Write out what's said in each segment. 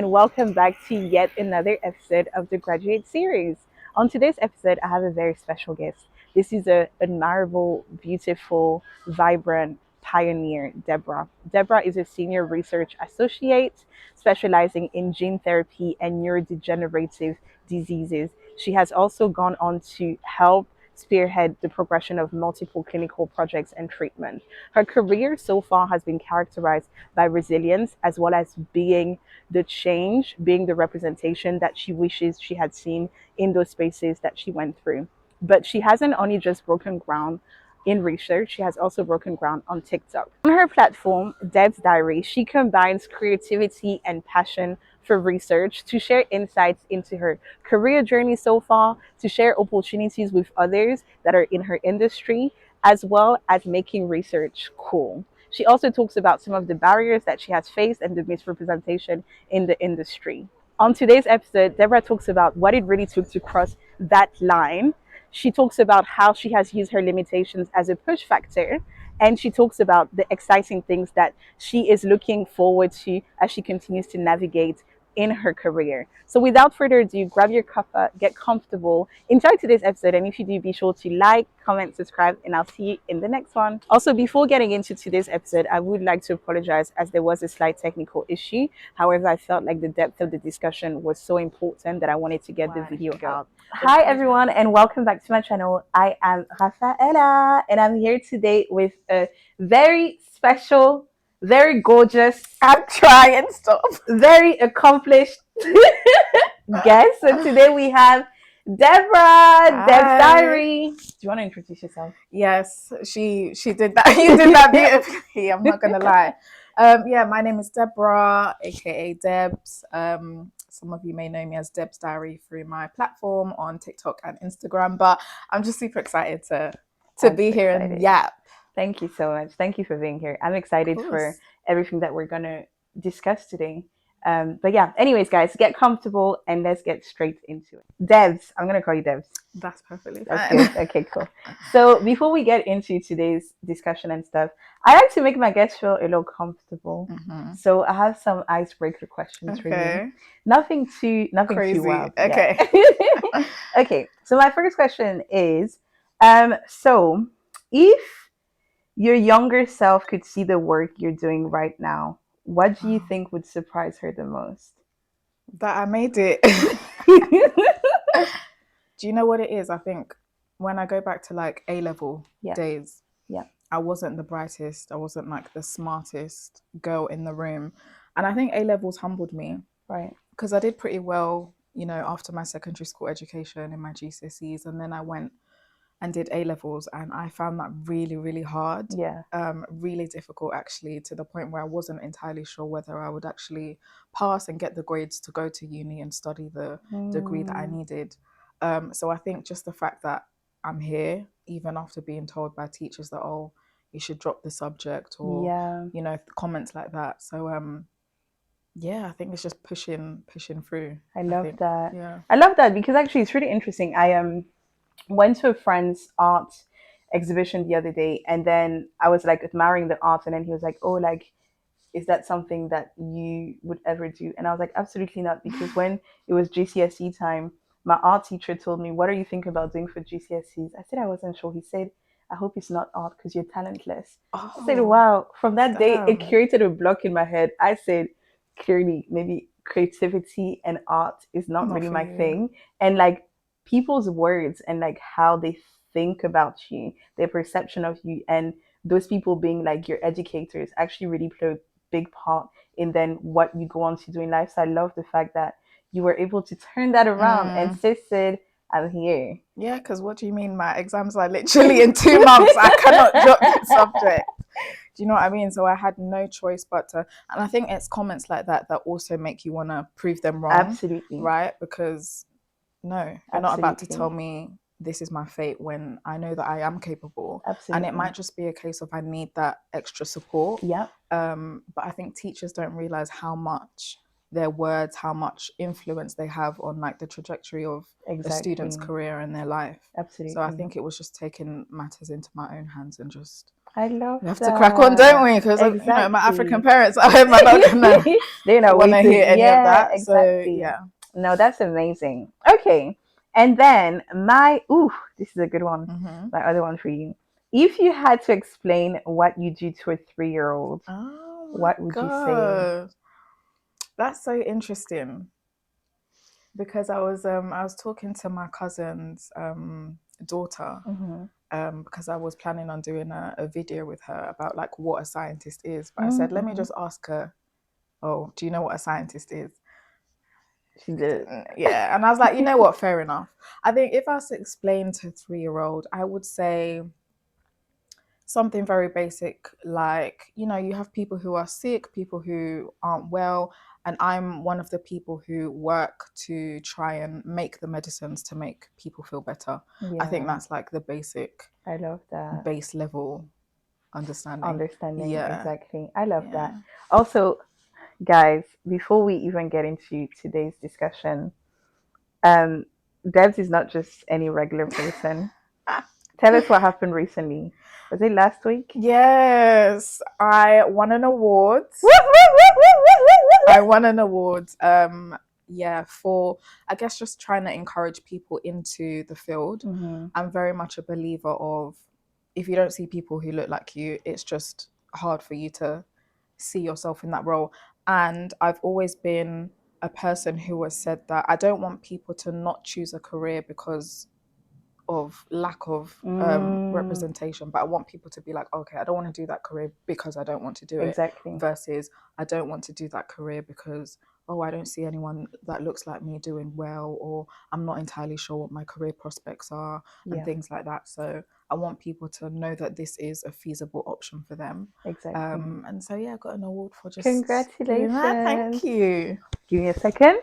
and welcome back to yet another episode of the Graduate Series. On today's episode, I have a very special guest. This is a admirable, beautiful, vibrant pioneer, Deborah. Deborah is a senior research associate specializing in gene therapy and neurodegenerative diseases. She has also gone on to help spearhead the progression of multiple clinical projects and treatment. Her career so far has been characterized by resilience as well as being the change, being the representation that she wishes she had seen in those spaces that she went through. But she hasn't only just broken ground in research, she has also broken ground on TikTok. On her platform, Deb's Diary, she combines creativity and passion for research to share insights into her career journey so far, to share opportunities with others that are in her industry, as well as making research cool. She also talks about some of the barriers that she has faced and the misrepresentation in the industry. On today's episode, Deborah talks about what it really took to cross that line. She talks about how she has used her limitations as a push factor. And she talks about the exciting things that she is looking forward to as she continues to navigate in her career. So without further ado, grab your cuppa, get comfortable, enjoy today's episode, and if you do, be sure to like, comment, subscribe, and I'll see you in the next one. Also, before getting into today's episode, I would like to apologize as there was a slight technical issue. However, I felt like the depth of the discussion was so important that I wanted to get the video out. Hi everyone, and welcome back to my channel. I am Rafaela, and I'm here today with a very special, very gorgeous, I'm trying. Stop. very accomplished guest. So today we have Deborah, Deb's Diary. Do you want to introduce yourself? Yes, she did that. You did that beautifully. I'm not gonna lie. Yeah, my name is Deborah, aka Debs. Some of you may know me as Deb's Diary through my platform on TikTok and Instagram, but I'm just super excited to be here and yap. Thank you so much. Thank you for being here. I'm excited for everything that we're gonna discuss today. But yeah, anyways, guys, get comfortable and let's get straight into it. Debs, I'm gonna call you Debs. That's perfectly That's fine. good. Okay, cool. So before we get into today's discussion and stuff, I like to make my guests feel a little comfortable. So I have some icebreaker questions for you. Nothing too Crazy. wild. Okay. Yeah. Okay. So my first question is, so if your younger self could see the work you're doing right now, what do you think would surprise her the most? That I made it. Do you know what it is? I think when I go back to like A-level days, I wasn't the brightest. I wasn't like the smartest girl in the room. And I think A-levels humbled me. Right. Because I did pretty well, you know, after my secondary school education in my GCSEs. And then I went and did A-levels, and I found that really, really hard. Yeah. Really difficult, actually, to the point where I wasn't entirely sure whether I would actually pass and get the grades to go to uni and study the degree that I needed. So I think just the fact that I'm here, even after being told by teachers that, oh, you should drop the subject, or, you know, comments like that. So, yeah, I think it's just pushing through. I love that. Yeah. I love that because actually it's really interesting. I went to a friend's art exhibition the other day, and then I was like admiring the art, and then he was like, oh, like, is that something that you would ever do? And I was like, absolutely not, because when it was GCSE time, my art teacher told me, what are you thinking about doing for GCSEs? I said I wasn't sure. He said, I hope it's not art because you're talentless. I said, wow. From that day, it created a block in my head. I said, clearly, maybe creativity and art is not really my thing. And like people's words and like how they think about you, their perception of you, and those people being like your educators actually really play a big part in then what you go on to do in life. So I love the fact that you were able to turn that around and said, I'm here. Yeah, because what do you mean? My exams are literally in 2 months. I cannot drop the subject. Do you know what I mean? So I had no choice but to, and I think it's comments like that that also make you want to prove them wrong. Absolutely. Right? Because no, you're not about to tell me this is my fate when I know that I am capable. Absolutely. And it might just be a case of I need that extra support. Yeah. But I think teachers don't realize how much their words, how much influence they have on like the trajectory of a student's career and their life. Absolutely. So I think it was just taking matters into my own hands and just I love We have to crack on, don't that. we? Because my African Exactly. parents are not gonna They're not want to hear waiting. any of Yeah, that. So exactly. yeah. No, that's amazing. Okay. And then this is a good one. Mm-hmm. My other one for you. If you had to explain what you do to a 3-year-old, Oh my what would you say? god, that's so interesting. Because I was talking to my cousin's daughter, Mm-hmm. because I was planning on doing a video with her about like what a scientist is. But I said, let me Mm-hmm. just ask her, oh, do you know what a scientist is? She did. Yeah. And I was like, you know what, fair enough. I think if I was to explain to a 3-year-old, I would say something very basic, like, you have people who are sick, people who aren't well, and I'm one of the people who work to try and make the medicines to make people feel better. I think Yeah, that's like the I love that. base level understanding. Understanding, Yeah. exactly. I love that. Yeah. Also, guys, before we even get into today's discussion, um, Debs is not just any regular person. Tell us what happened recently. Was it last week? Yes, I won an award. I won an award. Yeah, for, I guess, just trying to encourage people into the field. Mm-hmm. I'm very much a believer of, if you don't see people who look like you, it's just hard for you to see yourself in that role. And I've always been a person who has said that I don't want people to not choose a career because of lack of Mm, representation, but I want people to be like, okay, I don't want to do that career because I don't want to do it, exactly. versus I don't want to do that career because, oh, I don't see anyone that looks like me doing well, or I'm not entirely sure what my career prospects are, and Yeah, things like that. So I want people to know that this is a feasible option for them. exactly. And so yeah, I got an award for just doing that. Congratulations. Thank you. Give me a second.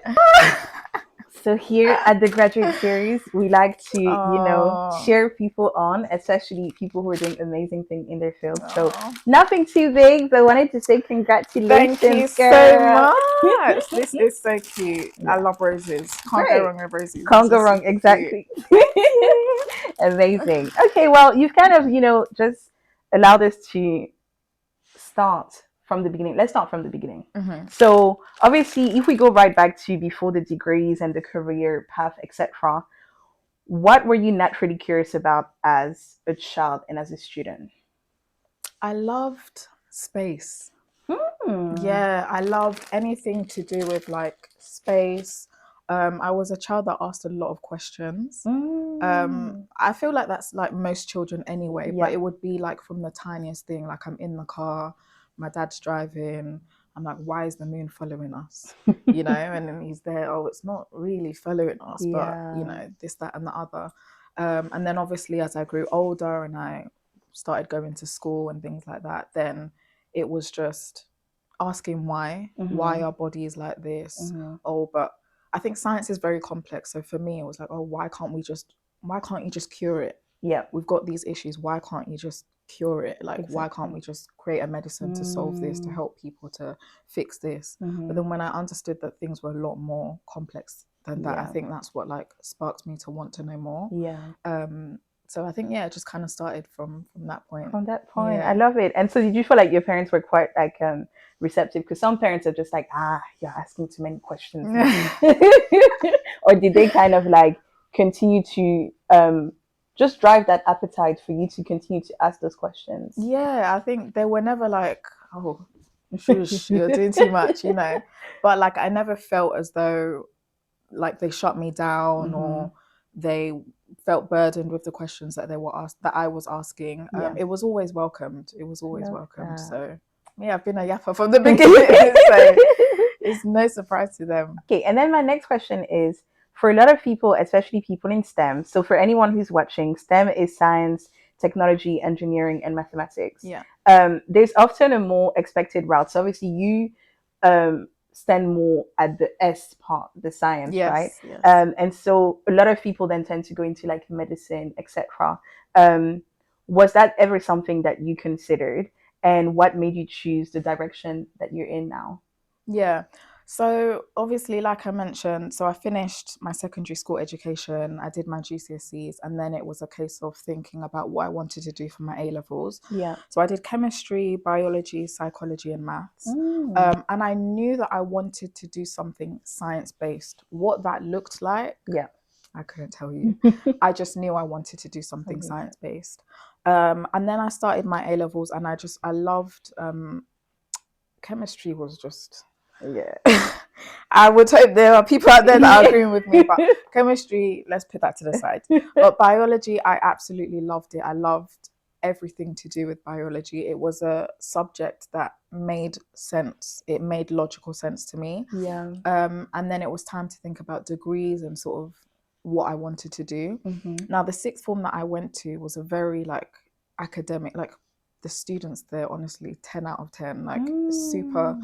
So here at the graduate series, we like to, Oh, cheer people on, especially people who are doing amazing things in their field. So oh. nothing too big, but wanted to say Thank you congratulations, so girl. much. This is so cute. I Yeah, love roses. Can't go great. wrong with roses. Can't This go is wrong. super cute. Exactly. Thank you. Amazing. Okay, well, you've kind of, just allowed us to start from the beginning. Let's start from the beginning. Mm-hmm. So, obviously, if we go right back to before the degrees and the career path, etc., what were you naturally curious about as a child and as a student? I loved space. Hmm. Yeah, I loved anything to do with like space. I was a child that asked a lot of questions. Mm. I feel like that's like most children anyway, but Yeah. it would be like from the tiniest thing, like I'm in the car, my dad's driving, I'm like, why is the moon following us? And then he's there, oh, it's not really following us, but Yeah. this, that, and the other. And then obviously as I grew older and I started going to school and things like that, then it was just asking why Mm-hmm. our body is like this. Mm-hmm. Oh, but I think science is very complex. So for me, it was like, oh, why can't you just cure it? Yeah. We've got these issues. Why can't you just cure it? Like, why can't Exactly. we just create a medicine to solve this, to Mm. help people to fix this? But Mm-hmm. then when I understood that things were a lot more complex than that, I Yeah. think that's what like sparked me to want to know more. Yeah. So I think, yeah, it just kind of started from that point. From that point, I Yeah. love it. And so, did you feel like your parents were quite like receptive? Because some parents are just like, you're asking too many questions now. Or did they kind of like continue to just drive that appetite for you to continue to ask those questions? Yeah, I think they were never like, oh, shush, you're doing too much. But like, I never felt as though like they shut me down, Mm-hmm. or they felt burdened with the questions that they were asked that I was asking. Yeah, It was always welcomed. It was always love welcomed. that. So yeah, I've been a yapper from the beginning. So it's no surprise to them. Okay, and then my next question is for a lot of people, especially people in STEM. So, for anyone who's watching, STEM is science, technology, engineering, and mathematics. Yeah. There's often a more expected route. So, obviously, you stand more at the S part, the science, right? Yes, yes. And so, a lot of people then tend to go into like medicine, etc. Um, was that ever something that you considered? And what made you choose the direction that you're in now? Yeah. So obviously, like I mentioned, so I finished my secondary school education, I did my GCSEs, and then it was a case of thinking about what I wanted to do for my A levels. Yeah. So I did chemistry, biology, psychology, and maths. And I knew that I wanted to do something science based. What that looked like, Yeah. I couldn't tell you. I just knew I wanted to do something science based. And then I started my A levels, and I loved chemistry. Was just Yeah. I would hope there are people out there that are agreeing with me, but chemistry, let's put that to the side. But biology, I absolutely loved it. I loved everything to do with biology. It was a subject that made sense. It made logical sense to me. Yeah. And then it was time to think about degrees and sort of what I wanted to do. Now, the sixth form that I went to was a very like academic, like the students there, honestly, 10 out of 10, like super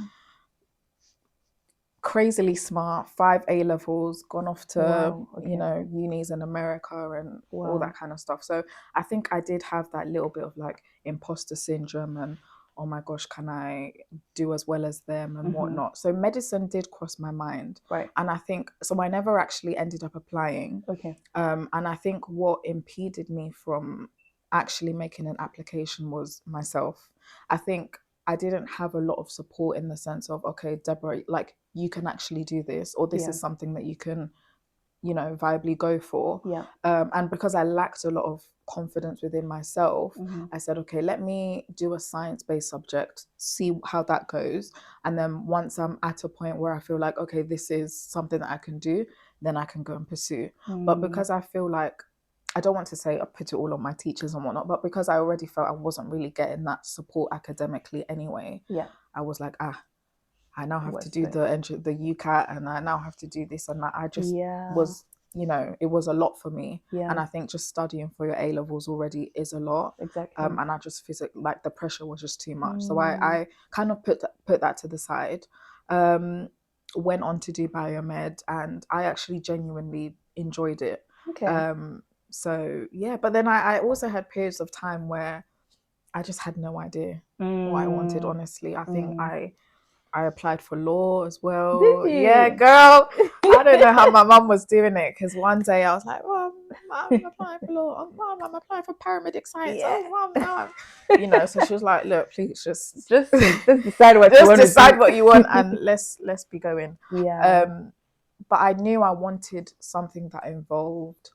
crazily smart, 5 A levels, gone off to, Wow. Okay. unis in America and all Wow. that kind of stuff. So I think I did have that little bit of like imposter syndrome and, oh my gosh, can I do as well as them and whatnot. So medicine did cross my mind. Right. And I think, so I never actually ended up applying. Okay. And I think what impeded me from actually making an application was myself. I think I didn't have a lot of support in the sense of, okay, Deborah, like you can actually do this, or this Yeah. is something that you can, viably go for. Yeah. And because I lacked a lot of confidence within myself, I said, okay, let me do a science-based subject, see how that goes. And then once I'm at a point where I feel like, okay, this is something that I can do, then I can go and pursue. But because I feel like, I don't want to say I put it all on my teachers and whatnot, but because I already felt I wasn't really getting that support academically anyway, Yeah. I was like, I now have What's to do this? the UCAT, and I now have to do this and that. I just Yeah. was, it was a lot for me. Yeah. And I think just studying for your A levels already is a lot. Exactly. And I just physically, like the pressure was just too much. So I kind of put that to the side. Went on to do biomed, and I actually genuinely enjoyed it. Okay. So yeah, but then I also had periods of time where I just had no idea what I wanted. Honestly, I think I applied for law as Did well. Yeah, you? girl. I don't know how my mum was doing it, because one day I was like, "Mom, I'm applying for law. Oh, Mom, I'm applying for paramedic science. Yeah. Oh, Mom, no." So she was like, "Look, please just just decide what you just want to decide do. what you want, and let's be going." Yeah. But I knew I wanted something that involved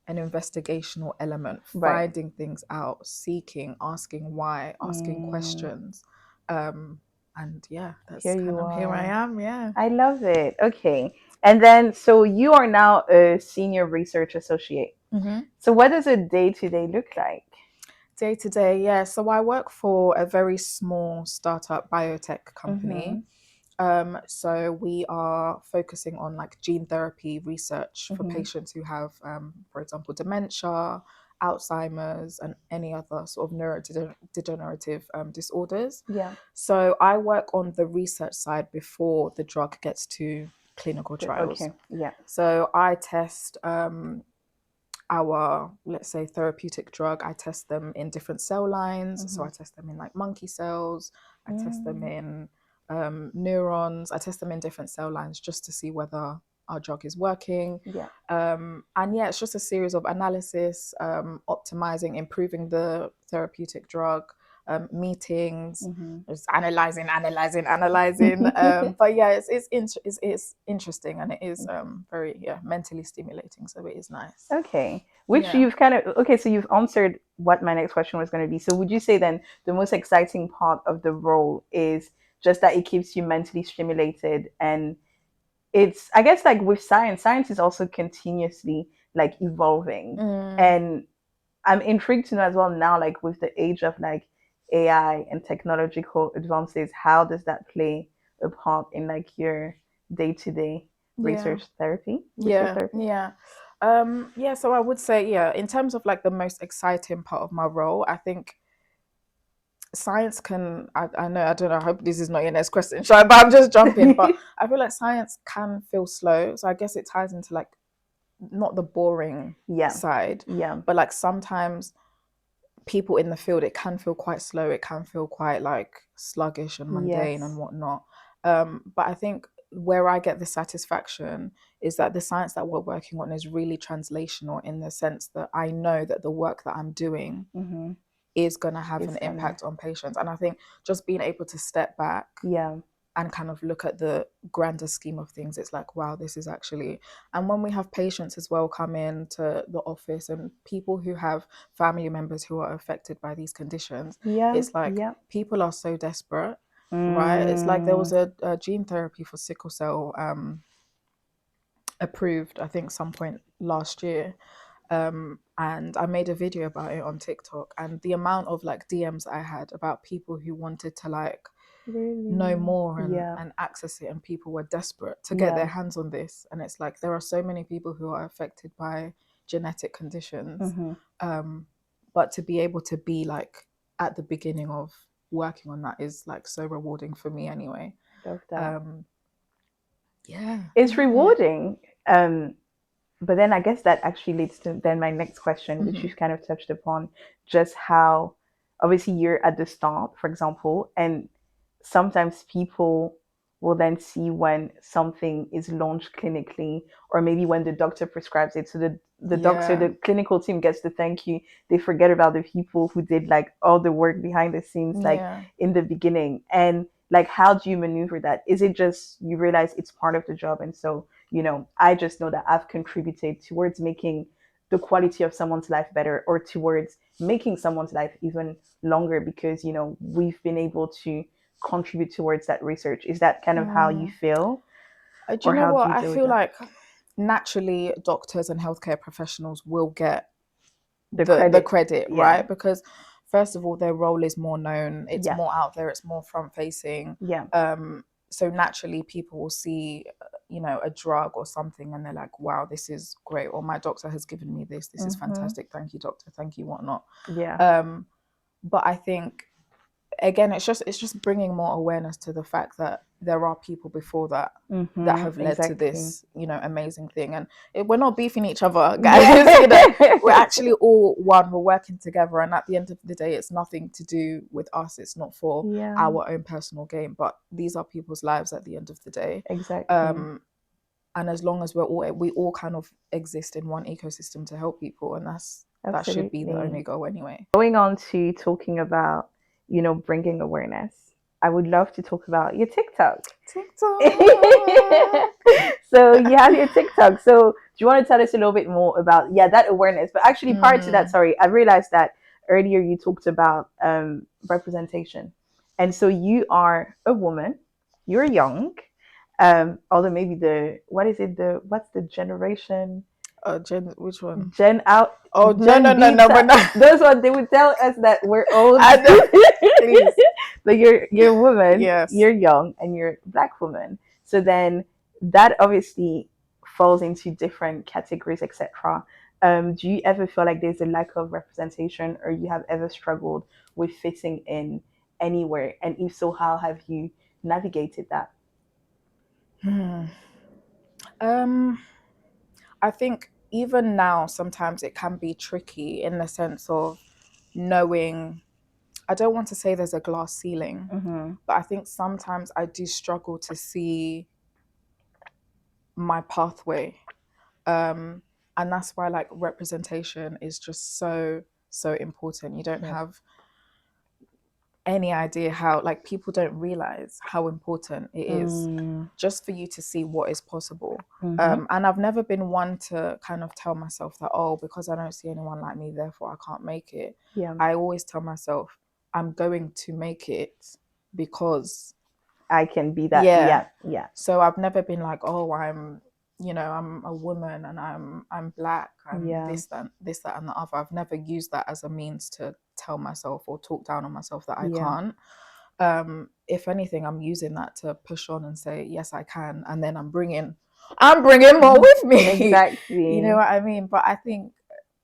an investigational element, Right. finding things out, seeking, asking why, asking questions. And yeah, that's Here kind you of here I are. am. Yeah. I love it. Okay. And then, so you are now a senior research associate. So, what does a day to day look like? Day to day, yeah. So I work for a very small startup biotech company. So we are focusing on like gene therapy research for patients who have, for example, dementia, Alzheimer's, and any other sort of neurodegenerative disorders. Yeah. So I work on the research side before the drug gets to clinical trials. Okay. Yeah. So I test our, let's say, therapeutic drug. I test them in different cell lines. So I test them in like monkey cells. I test them in neurons. I test them in different cell lines just to see whether our drug is working. Yeah. And yeah, it's just a series of analysis, optimizing, improving the therapeutic drug, meetings, just analyzing. But yeah, it's interesting, and it is very mentally stimulating. So it is nice. Okay. Which Yeah. you've kind of, okay, so you've answered what my next question was going to be. So, would you say then the most exciting part of the role is just that it keeps you mentally stimulated? And it's, I guess, like with science is also continuously like evolving. And I'm intrigued to know as well now, like with the age of like AI and technological advances, how does that play a part in like your day to day Yeah. research Yeah. therapy? Yeah. Yeah, so I would say, yeah, in terms of like the most exciting part of my role, I think science can, I know, I don't know, I hope this is not your next question, Shy, but I'm just jumping. But I feel like science can feel slow. So I guess it ties into like not the boring Yeah. side, Yeah. but like sometimes people in the field, it can feel quite slow. It can feel quite like sluggish and mundane Yes. and whatnot. But I think where I get the satisfaction is that the science that we're working on is really translational, in the sense that I know that the work that I'm doing is going to have It's an gonna, impact on patients. And I think just being able to step back yeah, and kind of look at the grander scheme of things, it's like, wow, this is actually. And when we have patients as well come in to the office, and people who have family members who are affected by these conditions, yeah, it's like yeah. people are so desperate, right? It's like there was Mm, a gene therapy for sickle cell approved, I think, some point last year. And I made a video about it on TikTok, and the amount of like DMs I had about people who wanted to like know really? more Yeah, and access it, and people were desperate to get yeah. their hands on this. And it's like there are so many people who are affected by genetic conditions, um, but to be able to be like at the beginning of working on that is like so rewarding for me anyway. I love that. um, yeah, It's yeah. rewarding. But then I guess that actually leads to then my next question, which Mm-hmm. you've kind of touched upon, just how obviously you're at the start, for example, and sometimes people will then see when something is launched clinically, or maybe when the doctor prescribes it. So the doctor, Yeah, the clinical team gets to thank you. They forget about the people who did like all the work behind the scenes, like yeah. in the beginning. And like, how do you maneuver that? Is it just you realize it's part of the job, and so I just know that I've contributed towards making the quality of someone's life better, or towards making someone's life even longer because, we've been able to contribute towards that research. Is that kind of how you Mm. feel, Do you or know how do what? you I deal with feel that? like naturally doctors and healthcare professionals will get The the credit. credit, Yeah. right? Because first of all, their role is more known, it's Yeah. more out there, it's more front facing. Yeah. So naturally people will see a drug or something, and they're like, wow, this is great, or my doctor has given me this is Mm-hmm. fantastic, thank you doctor, thank you whatnot. Yeah. um but I think, again, it's just bringing more awareness to the fact that there are people before that Mm-hmm. have led to Exactly. this amazing thing. And we're not beefing each other, guys. We're Yeah. actually all one, we're working together, and at the end of the day it's nothing to do with us, it's not for Yeah. our own personal gain, but these are people's lives at the end of the day. Exactly. um and as long as we all kind of exist in one ecosystem to help people, and that should be the Absolutely. only goal anyway. Going on to talking about, bringing awareness, I would love to talk about your TikTok. TikTok. So you have your TikTok. So do you want to tell us a little bit more about, yeah, that awareness? But actually, prior to that, Mm, sorry, I realized that earlier you talked about representation, and so you are a woman, you're young, although maybe what's the generation which one? Gen out, Oh, no, Gen no, no, no, Beta. we're not. Those ones they would tell us that we're old. I know. Please. But you're a woman, Yes. you're young, and you're a black woman. So then that obviously falls into different categories, etc. Do you ever feel like there's a lack of representation, or you have ever struggled with fitting in anywhere? And if so, how have you navigated that? Hmm. Um, I think even now, sometimes it can be tricky in the sense of knowing. I don't want to say there's a glass ceiling, Mm-hmm. but I think sometimes I do struggle to see my pathway. Um, and that's why like representation is just so important. You don't Yes. have any idea how, like, people don't realize how important it is Mm. just for you to see what is possible. Mm-hmm. And I've never been one to kind of tell myself that, oh, because I don't see anyone like me, therefore I can't make it. Yeah. I always tell myself I'm going to make it because, I can be that. yeah. Yeah. Yeah. So I've never been like, oh, I'm a woman, and I'm black, I'm Yeah. this, that, and the other. I've never used that as a means to tell myself or talk down on myself that I Yeah. can't. If anything, I'm using that to push on and say, yes, I can. And then I'm bringing more with me. You know Exactly. what I mean? But I think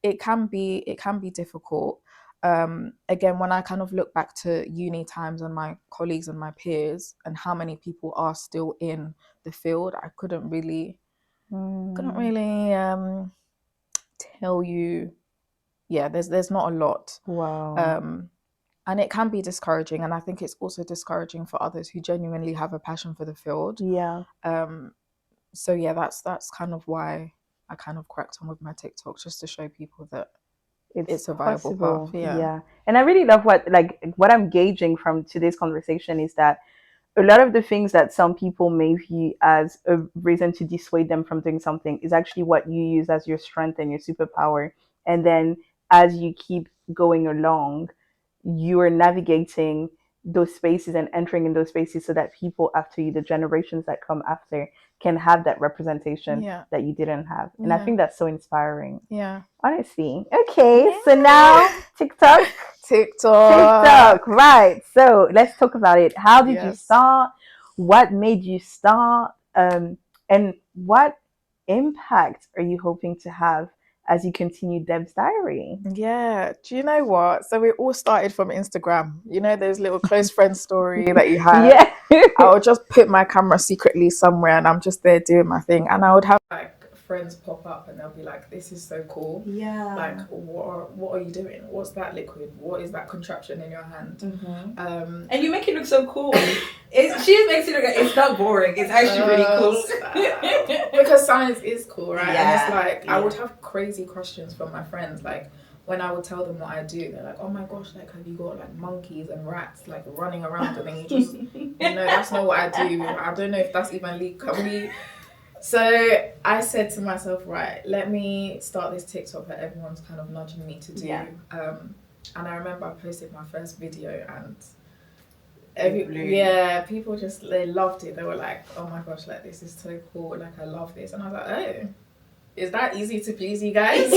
it can be difficult. Again, when I kind of look back to uni times and my colleagues and my peers and how many people are still in the field, I couldn't Mm. really tell you. Yeah, there's not a lot. Wow. Um, And it can be discouraging, and I think it's also discouraging for others who genuinely have a passion for the field. Yeah. Um, so yeah, that's kind of why I kind of cracked on with my TikTok, just to show people that It's it's a viable path. possible. Yeah. Yeah. And I really love what I'm gauging from today's conversation is that a lot of the things that some people may view as a reason to dissuade them from doing something is actually what you use as your strength and your superpower. And then as you keep going along, you are navigating those spaces and entering in those spaces so that people after you, the generations that come after, can have that representation Yeah. that you didn't have. And I Yeah. think that's so inspiring. Yeah. Honestly. Okay, so Yeah. now TikTok. TikTok. TikTok, right. So let's talk about it. How did you Yes. start? What made you start? And what impact are you hoping to have as you continue Deb's Diary? Yeah. Do you know what? So it all started from Instagram. You know, those little close friend story that you had. Yeah. I would just put my camera secretly somewhere and I'm just there doing my thing. And I would have like friends pop up and they'll be like, this is so cool. Yeah. Like, what are you doing? What's that liquid? What is that contraption in your hand? Mm-hmm. And you make it look so cool. She makes it look like it's not boring. It's actually really cool. Because science is cool, right? Yeah. And it's like, I would have crazy questions from my friends. Like, when I would tell them what I do, they're like, oh my gosh, like, have you got like monkeys and rats like running around? And then you just, that's not what I do. I don't know if that's even legal. So I said to myself, right, let me start this TikTok that everyone's kind of nudging me to do. Yeah. And I remember I posted my first video and people just, they loved it. They were like, oh my gosh, like, this is so cool. Like, I love this. And I was like, oh, is that easy to please you guys?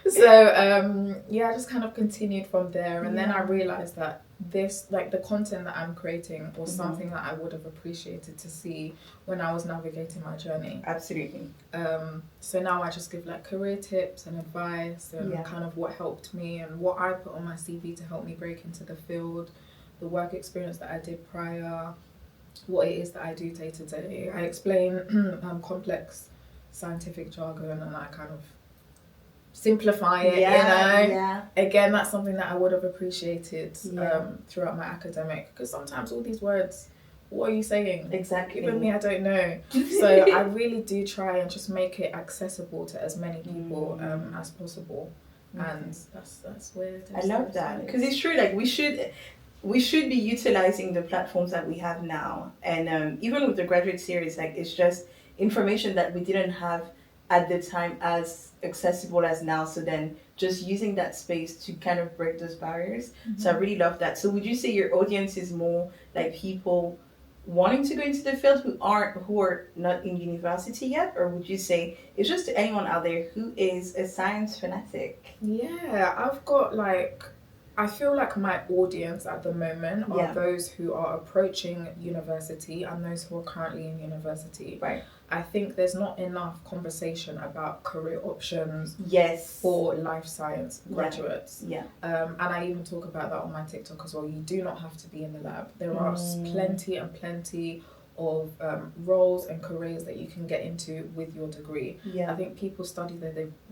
So I just kind of continued from there. And then I realized that this, like, the content that I'm creating was something that I would have appreciated to see when I was navigating my journey. Absolutely. So now I just give like career tips and advice and kind of what helped me and what I put on my CV to help me break into the field, the work experience that I did prior, what it is that I do day to day. I explain complex scientific jargon and I kind of simplify it, Again, that's something that I would have appreciated throughout my academic, because sometimes all these words, what are you saying? Exactly. Even me, I don't know. So I really do try and just make it accessible to as many people as possible. And that's where I love that, because it's true, like we should be utilizing the platforms that we have now, and even with the graduate series, like, it's just information that we didn't have at the time as accessible as now, so then just using that space to kind of break those barriers. So I really love that. So would you say your audience is more like people wanting to go into the field who are not in university yet, or would you say it's just to anyone out there who is a science fanatic? I've got I feel like my audience at the moment are those who are approaching university and those who are currently in university. Right. I think there's not enough conversation about career options for life science graduates. And I even talk about that on my TikTok as well. You do not have to be in the lab. There are plenty and plenty of roles and careers that you can get into with your degree. I think people study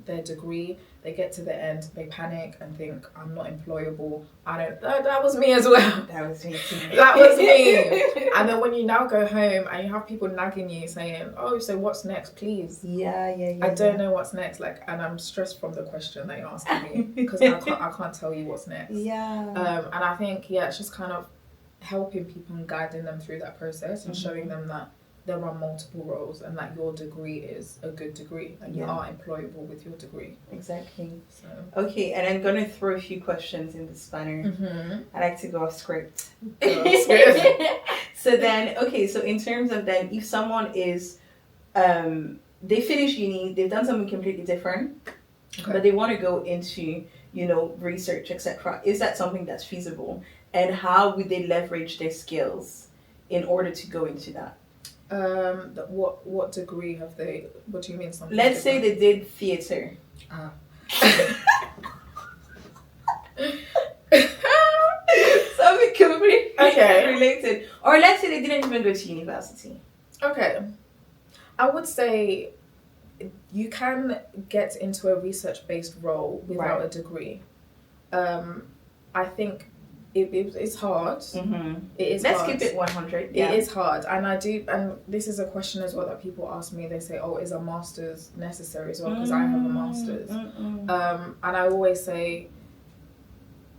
their degree, they get to the end, they panic and think, I'm not employable. That was me as well. That was me too. That was me. And then when you now go home and you have people nagging you saying, oh, so what's next, please? I don't know what's next, and I'm stressed from the question they asked me because I can't tell you what's next. And I think it's just kind of helping people and guiding them through that process and showing them that there are multiple roles and that your degree is a good degree and you are employable with your degree. Exactly. So. Okay, and I'm going to throw a few questions in the spanner. I like to go off script. So then, so in terms of then, if someone is, they finish uni, they've done something completely different, but they want to go into, research, etc. Is that something that's feasible? And how would they leverage their skills in order to go into that? What degree have they? What do you mean? Something? Let's say they did theater. Something completely related. Or let's say they didn't even go to university. Okay, I would say you can get into a research-based role without a degree. I think it's hard. Mm-hmm. It is Let's hard. keep it 100. Yeah. It is hard, and this is a question as well that people ask me. They say, "Oh, is a master's necessary as well?" Because I have a master's, and I always say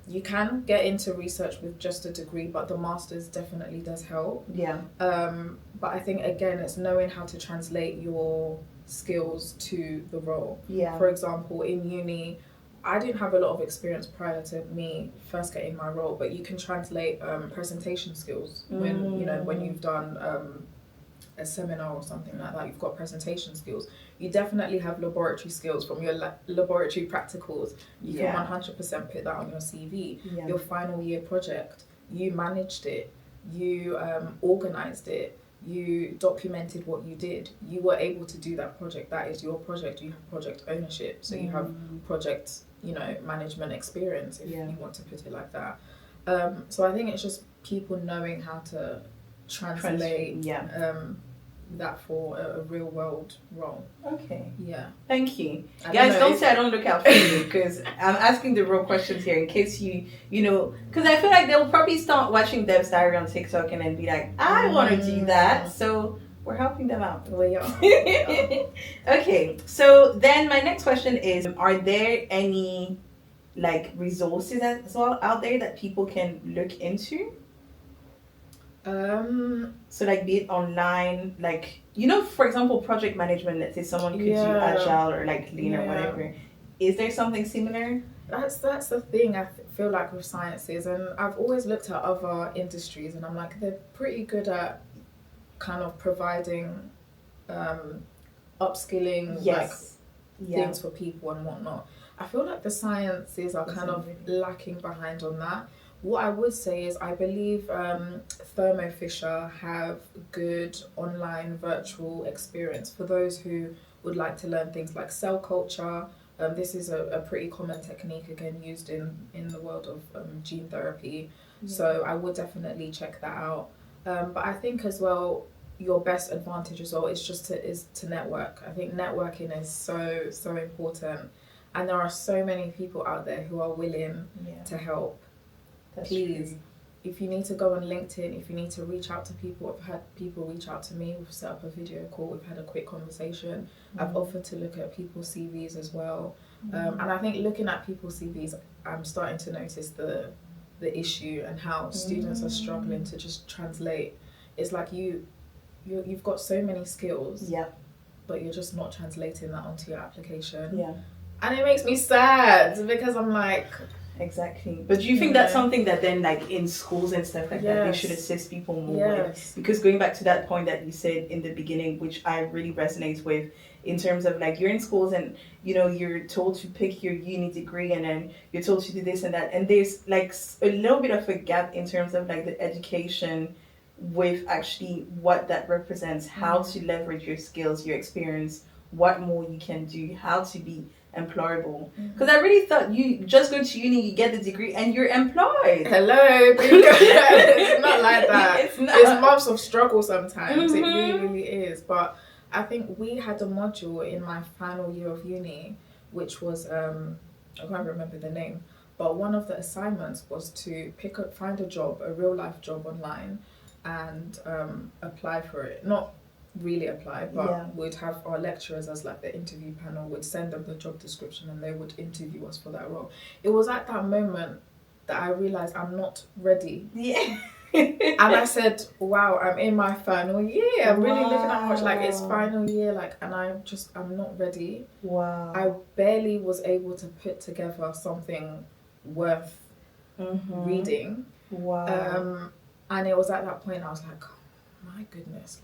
you can get into research with just a degree, but the master's definitely does help. Yeah. But I think again, it's knowing how to translate your skills to the role. Yeah. For example, in uni, I didn't have a lot of experience prior to me first getting my role, but you can translate presentation skills when you've done a seminar or something like that. You've got presentation skills. You definitely have laboratory skills from your laboratory practicals. You can 100% put that on your CV. Yeah. Your final year project, you managed it, you organised it, you documented what you did. You were able to do that project. That is your project. You have project ownership. So you have project, management experience, if you want to put it like that. So I think it's just people knowing how to translate that for a real world role. Okay. Yeah. Thank you. Guys, don't say I don't look out for you, because I'm asking the real questions here in case because I feel like they'll probably start watching Deb's Diary on TikTok and then be like, I want to do that. So we're helping them out. We are. Okay. So then my next question is, are there any resources as well out there that people can look into? So be it online, for example, project management. Let's say someone could do agile or lean or whatever. Is there something similar? That's the thing I feel like with sciences, and I've always looked at other industries, and I'm like, they're pretty good at kind of providing upskilling things for people and whatnot. I feel like the sciences are kind of lacking behind on that. What I would say is I believe Thermo Fisher have good online virtual experience for those who would like to learn things like cell culture. This is a pretty common technique, again, used in the world of gene therapy. Yeah. So I would definitely check that out. But I think as well, your best advantage as well is just to network. I think networking is so important. And there are so many people out there who are willing to help. That's Please, true. If you need to go on LinkedIn, if you need to reach out to people, I've had people reach out to me. We've set up a video call. We've had a quick conversation. I've offered to look at people's CVs as well. And I think looking at people's CVs, I'm starting to notice the issue and how students are struggling to just translate. It's like you've got so many skills, but you're just not translating that onto your application. Yeah. And it makes me sad because I'm like... Exactly. But do you think that's something that then in schools and stuff like that, they should assist people more with? Because going back to that point that you said in the beginning, which I really resonate with, in terms of you're in schools and you're told to pick your uni degree and then you're told to do this and that, and there's a little bit of a gap in terms of the education with actually what that represents, how to leverage your skills, your experience, what more you can do, how to be employable. Because I really thought you just go to uni, you get the degree, and you're employed. Hello, it's not like that. It's months of struggle sometimes. It really is. But I think we had a module in my final year of uni, which was I can't remember the name, but one of the assignments was to find a job, a real life job online, and apply for it. Not really apply, but we'd have our lecturers as the interview panel, would send them the job description and they would interview us for that role. It was at that moment that I realized I'm not ready. Yeah. And I said, wow, I'm in my final year. I'm really looking at much it's final year, and I'm not ready. Wow. I barely was able to put together something worth reading. Wow. And it was at that point I was like, oh, my goodness,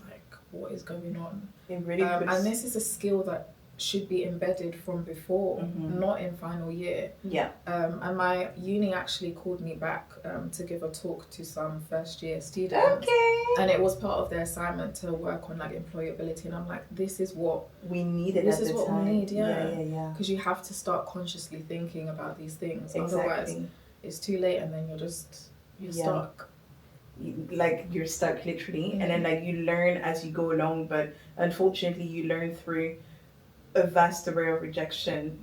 what is going on? It really and this is a skill that should be embedded from before, not in final year. Yeah. And my uni actually called me back to give a talk to some first year students. Okay. And it was part of their assignment to work on employability. And I'm like, this is what we needed. This is what we need. Yeah. Because you have to start consciously thinking about these things. Exactly. Otherwise, it's too late, and then you're stuck. You're stuck literally, and then you learn as you go along, but unfortunately you learn through a vast array of rejected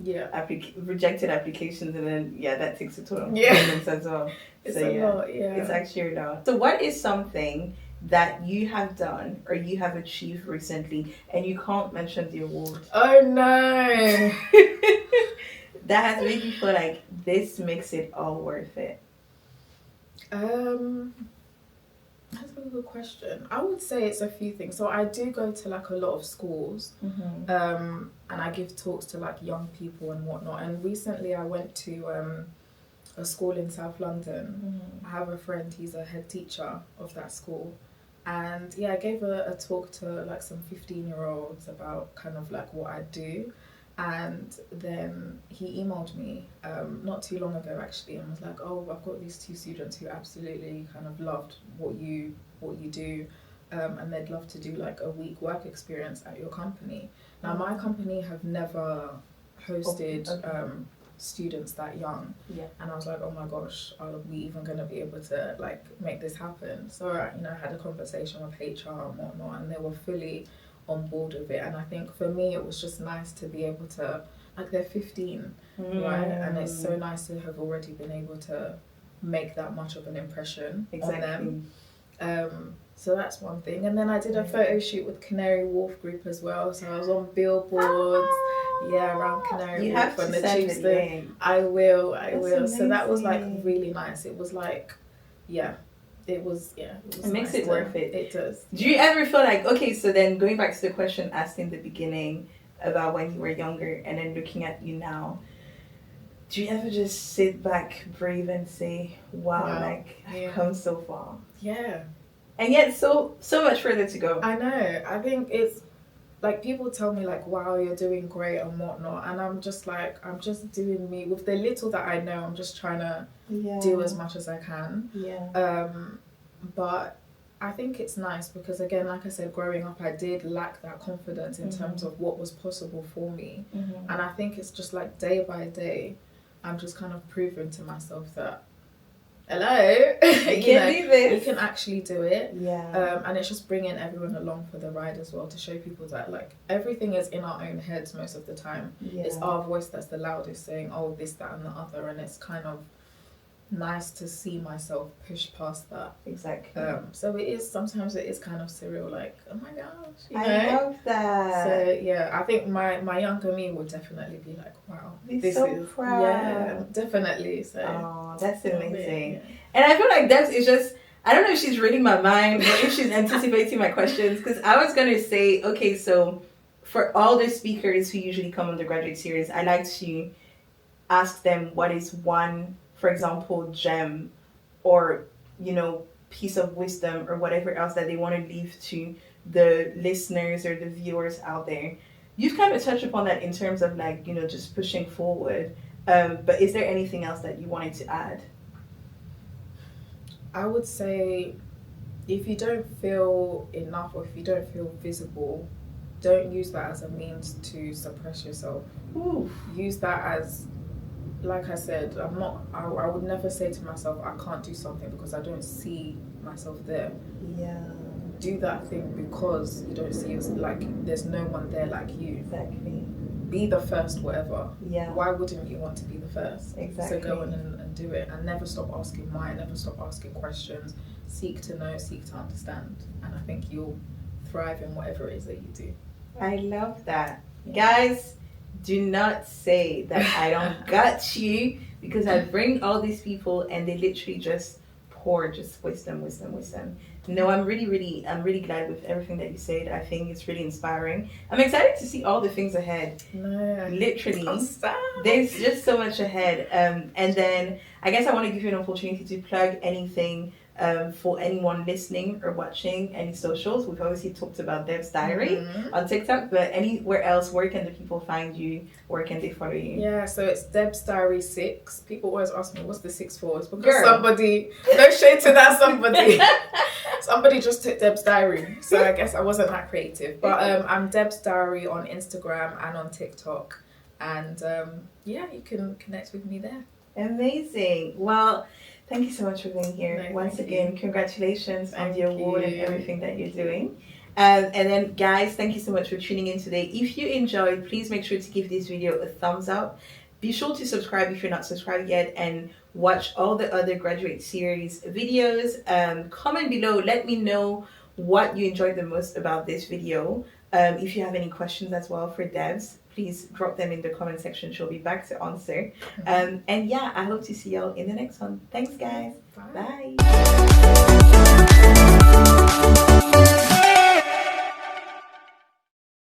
applications, and then that takes a total of moments as well. It's a lot, It's actually a lot. So, what is something that you have done or you have achieved recently, and you can't mention the award? Oh no! That has made you feel like this makes it all worth it. That's a good question. I would say it's a few things. So I do go to like a lot of schools, and I give talks to like young people and whatnot. And recently I went to a school in South London. I have a friend, he's a head teacher of that school. And I gave a talk to like some 15-year-olds about kind of like what I do. And then he emailed me not too long ago actually, and was like, oh, I've got these two students who absolutely kind of loved what you do, and they'd love to do like a week work experience at your company. Now my company have never hosted students that young, and I was like, oh my gosh, are we even going to be able to like make this happen? So I had a conversation with HR and whatnot, and they were fully on board with it. And I think for me it was just nice to be able to, like, they're 15, right, and it's so nice to have already been able to make that much of an impression on them. So that's one thing. And then I did a photo shoot with Canary Wharf Group as well, so I was on billboards around Canary Wharf on the Tuesday. I will. So that was like really nice. It was like it was it makes it worth it. It does. Do you ever feel like, okay, so then going back to the question asked in the beginning about when you were younger and then looking at you now, do you ever just sit back, breathe, and say, wow. Like, I've come so far? Yeah. And yet so much further to go. I know. I think it's like, people tell me like, wow, you're doing great and whatnot, and I'm just like, I'm just doing me with the little that I know. I'm just trying to do as much as I can. But I think it's nice because, again, like I said, growing up I did lack that confidence in terms of what was possible for me, and I think it's just like day by day I'm just kind of proving to myself that, hello, you can do this. You can actually do it. And it's just bringing everyone along for the ride as well, to show people that like everything is in our own heads most of the time. It's our voice that's the loudest, saying, oh, this, that, and the other, and it's kind of nice to see myself push past that. So sometimes it is kind of surreal, like, oh my gosh, I love that. So I think my younger me would definitely be like, wow, this is proud. Definitely. So that's amazing. And I feel like it's just, I don't know if she's reading my mind or if she's anticipating my questions, because I was gonna say, okay, so for all the speakers who usually come on the graduate series, I like to ask them what is one, for example, gem or, piece of wisdom or whatever else that they want to leave to the listeners or the viewers out there. You've kind of touched upon that in terms of like, just pushing forward. But is there anything else that you wanted to add? I would say, if you don't feel enough or if you don't feel visible, don't use that as a means to suppress yourself. Use that as, like I said, I would never say to myself, I can't do something because I don't see myself there. Do that thing because you don't see yourself, like there's no one there like you. Be the first, whatever. Why wouldn't you want to be the first? So go on and do it, and never stop asking why, never stop asking questions. Seek to know, seek to understand, and I think you'll thrive in whatever it is that you do. I love that. Guys, do not say that I don't got you, because I bring all these people and they literally just pour just wisdom. No, I'm really glad with everything that you said. I think it's really inspiring. I'm excited to see all the things ahead. Literally, there's just so much ahead. And then I guess I want to give you an opportunity to plug anything for anyone listening or watching, any socials. We've obviously talked about Deb's Diary on TikTok, but anywhere else, where can the people find you? Where can they follow you? So it's Deb's Diary 6. People always ask me, what's the 6 for? It's because somebody, no shade to that somebody. Somebody just took Deb's Diary, so I guess I wasn't that creative. But I'm Deb's Diary on Instagram and on TikTok, and you can connect with me there. Amazing. Well, thank you so much for being here. Once again, congratulations on the award and everything that you're doing. And then, guys, thank you so much for tuning in today. If you enjoyed, please make sure to give this video a thumbs up. Be sure to subscribe if you're not subscribed yet, and watch all the other graduate series videos. Comment below, let me know what you enjoyed the most about this video. If you have any questions as well for Devs, please drop them in the comment section. She'll be back to answer. And yeah, I hope to see y'all in the next one. Thanks, guys. Bye. Bye.